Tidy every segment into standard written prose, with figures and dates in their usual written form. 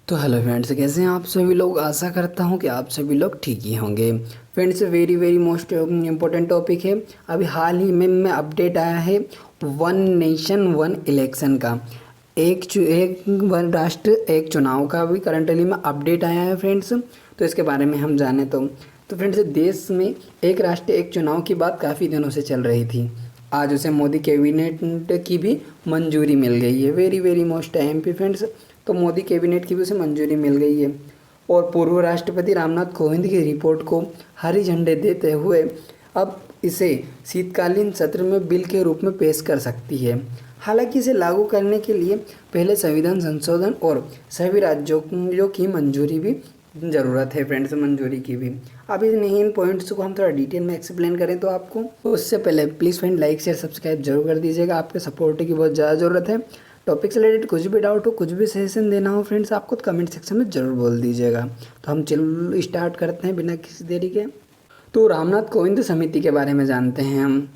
तो hello friends, कैसे हैं आप सभी लोग। आशा करता हूं कि आप सभी लोग ठीक ही होंगे। Friends, very very most important topic है। अभी हाल ही में अपडेट आया है वन नेशन वन इलेक्शन का। एक वन राष्ट्र एक चुनाव का भी करंटली में अपडेट आया है फ्रेंड्स। तो इसके बारे में हम जाने तो फ्रेंड्स, देश में एक राष्ट्र एक चुनाव की बात काफ़ी दिनों से चल रही थी। आज उसे मोदी कैबिनेट की भी मंजूरी मिल गई है। वेरी वेरी मोस्ट टाइम पे फ्रेंड्स, तो मोदी कैबिनेट की भी उसे मंजूरी मिल गई है और पूर्व राष्ट्रपति रामनाथ कोविंद की रिपोर्ट को हरी झंडे देते हुए अब इसे शीतकालीन सत्र में बिल के रूप में पेश कर सकती है। हालांकि इसे लागू करने के लिए पहले संविधान संशोधन और सभी राज्यों की मंजूरी भी ज़रूरत है फ्रेंड्स, मंजूरी की भी। अब इन पॉइंट्स को हम थोड़ा डिटेल में एक्सप्लेन करें तो आपको, तो उससे पहले please friend like share subscribe जरूर कर दीजिएगा। आपके सपोर्ट की बहुत ज़्यादा ज़रूरत है। टॉपिक से रिलेटेड कुछ भी डाउट हो, कुछ भी सजेशन देना हो फ्रेंड्स, आपको तो कमेंट सेक्शन में ज़रूर बोल दीजिएगा। तो हम चलो स्टार्ट करते हैं बिना किसी देरी के। तो रामनाथ कोविंद समिति के बारे में जानते हैं हम।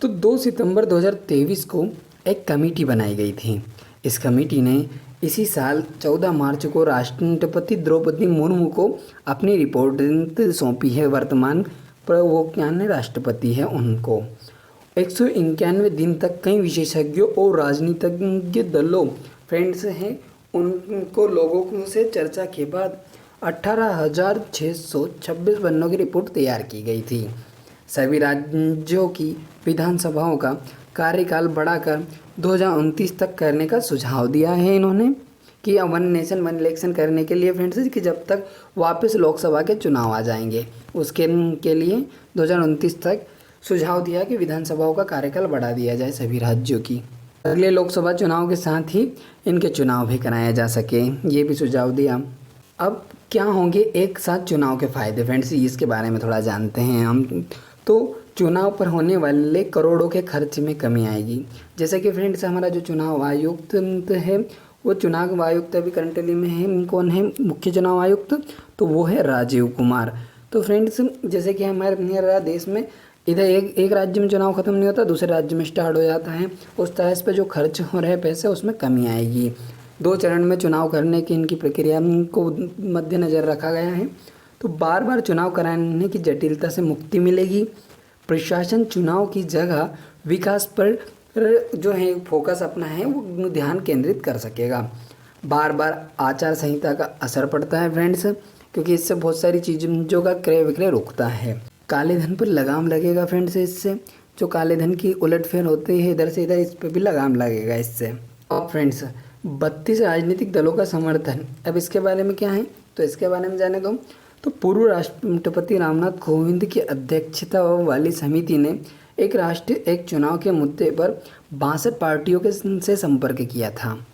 तो 2 सितंबर 2023 को एक कमेटी बनाई गई थी। इस कमेटी ने इसी साल 14 मार्च को राष्ट्रपति द्रौपदी मुर्मू को अपनी रिपोर्ट सौंपी है। वर्तमान पर वो क्या राष्ट्रपति है उनको 191 दिन तक कई विशेषज्ञों और राजनीतिज्ञ दलों फ्रेंड्स हैं उनको लोगों से चर्चा के बाद 18,626 पन्नों की रिपोर्ट तैयार की गई थी। सभी राज्यों की विधानसभाओं का कार्यकाल बढ़ाकर 2029 तक करने का सुझाव दिया है इन्होंने, कि वन नेशन वन इलेक्शन करने के लिए फ्रेंड्स, कि जब तक वापस लोकसभा के चुनाव आ जाएंगे उसके के लिए 2029 तक सुझाव दिया कि विधानसभाओं का कार्यकाल बढ़ा दिया जाए सभी राज्यों की। अगले लोकसभा चुनाव के साथ ही इनके चुनाव भी कराया जा सके, ये भी सुझाव दिया। अब क्या होंगे एक साथ चुनाव के फ़ायदे फ्रेंड्स, इसके बारे में थोड़ा जानते हैं हम। तो चुनाव पर होने वाले करोड़ों के खर्च में कमी आएगी। जैसे कि फ्रेंड्स, हमारा जो चुनाव आयुक्त है वो चुनाव आयुक्त अभी करंटली में है, कौन है मुख्य चुनाव आयुक्त, तो वो है राजीव कुमार। तो फ्रेंड्स, जैसे कि हमारे देश में इधर एक राज्य में चुनाव ख़त्म नहीं होता, दूसरे राज्य में स्टार्ट हो जाता है। उस तरह पे जो खर्च हो रहे पैसे उसमें कमी आएगी। 2 चरण में चुनाव करने की इनकी प्रक्रिया को मद्देनज़र रखा गया है। तो बार बार चुनाव कराने की जटिलता से मुक्ति मिलेगी। प्रशासन चुनाव की जगह विकास पर जो है फोकस अपना है वो ध्यान केंद्रित कर सकेगा। बार बार आचार संहिता का असर पड़ता है फ्रेंड्स, क्योंकि इससे बहुत सारी चीज़ों का क्रय विक्रय रुकता है। काले धन पर लगाम लगेगा फ्रेंड्स, इससे जो काले धन की उलटफेर होती है इधर से इधर, इस पर भी लगाम लगेगा इससे। और फ्रेंड्स, 32 राजनीतिक दलों का समर्थन। अब इसके बारे में क्या है, तो इसके बारे में जाने दो। तो पूर्व राष्ट्रपति रामनाथ कोविंद की अध्यक्षता वाली समिति ने एक राष्ट्र एक चुनाव के मुद्दे पर 62 पार्टियों से संपर्क किया था।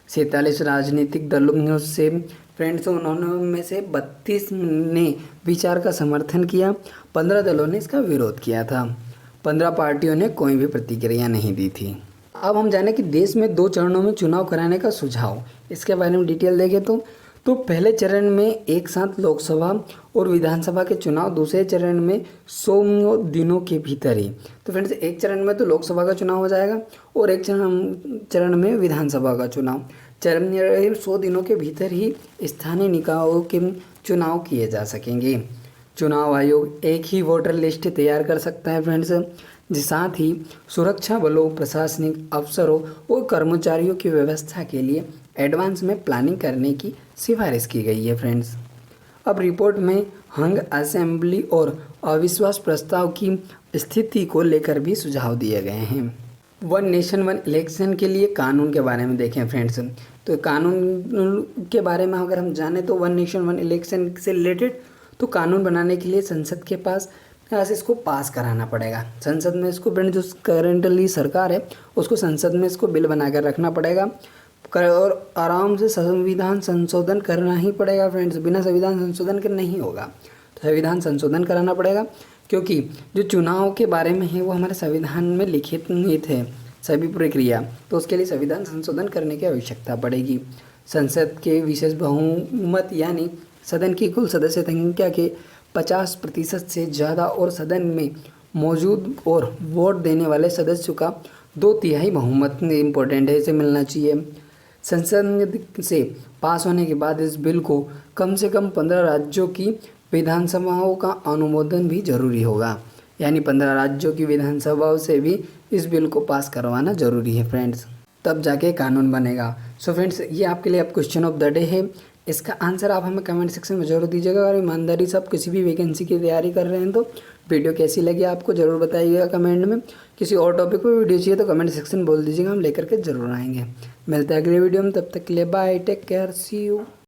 47 राजनीतिक दलों से फ्रेंड्स, उन्होंने में से 32 ने विचार का समर्थन किया, 15 दलों ने इसका विरोध किया था। 15 पार्टियों ने कोई भी प्रतिक्रिया नहीं दी थी। अब हम जाने कि देश में 2 चरणों में चुनाव कराने का सुझाव, इसके बारे में डिटेल देखें तो पहले चरण में एक साथ लोकसभा और विधानसभा के चुनाव, दूसरे चरण में 100 दिनों के भीतर ही। तो फ्रेंड्स, एक चरण में तो लोकसभा का चुनाव हो जाएगा और एक चरण में विधानसभा का चुनाव। चरण 100 दिनों के भीतर ही स्थानीय निकायों के चुनाव किए जा सकेंगे। चुनाव आयोग एक ही वोटर लिस्ट तैयार कर सकता है फ्रेंड्स। साथ ही सुरक्षा बलों, प्रशासनिक अफसरों और कर्मचारियों की व्यवस्था के लिए एडवांस में प्लानिंग करने की सिफारिश की गई है फ्रेंड्स। अब रिपोर्ट में हंग असेंबली और अविश्वास प्रस्ताव की स्थिति को लेकर भी सुझाव दिए गए हैं। वन नेशन वन इलेक्शन के लिए कानून के बारे में देखें फ्रेंड्स, तो कानून के बारे में अगर हम जाने तो वन नेशन वन इलेक्शन से रिलेटेड तो कानून बनाने के लिए संसद के पास इसको पास कराना पड़ेगा। संसद में इसको जो करंटली सरकार है उसको संसद में इसको बिल बना कर रखना पड़ेगा और आराम से संविधान संशोधन करना ही पड़ेगा फ्रेंड्स। बिना संविधान संशोधन के नहीं होगा, तो संविधान संशोधन कराना पड़ेगा, क्योंकि जो चुनाव के बारे में है वो हमारे संविधान में लिखित निहित है सभी प्रक्रिया, तो उसके लिए संविधान संशोधन करने की आवश्यकता पड़ेगी। संसद के विशेष बहुमत यानी सदन की कुल सदस्य संख्या के 50% से ज़्यादा और सदन में मौजूद और वोट देने वाले सदस्यों का 2/3 बहुमत इम्पोर्टेंट है, इसे मिलना चाहिए। संसद से पास होने के बाद इस बिल को कम से कम 15 राज्यों की विधानसभाओं का अनुमोदन भी जरूरी होगा। यानी 15 राज्यों की विधानसभाओं से भी इस बिल को पास करवाना जरूरी है फ्रेंड्स, तब जाके कानून बनेगा। सो फ्रेंड्स, ये आपके लिए अब क्वेश्चन ऑफ द डे है। इसका आंसर आप हमें कमेंट सेक्शन में जरूर दीजिएगा। अगर ईमानदारी से आप किसी भी वैकेंसी की तैयारी कर रहे हैं तो वीडियो कैसी लगी आपको ज़रूर बताइएगा कमेंट में। किसी और टॉपिक पर वीडियो चाहिए तो कमेंट सेक्शन बोल दीजिएगा, हम लेकर के ज़रूर आएंगे। मिलते हैं अगले वीडियो में, तब तक के लिए bye, take care, see you.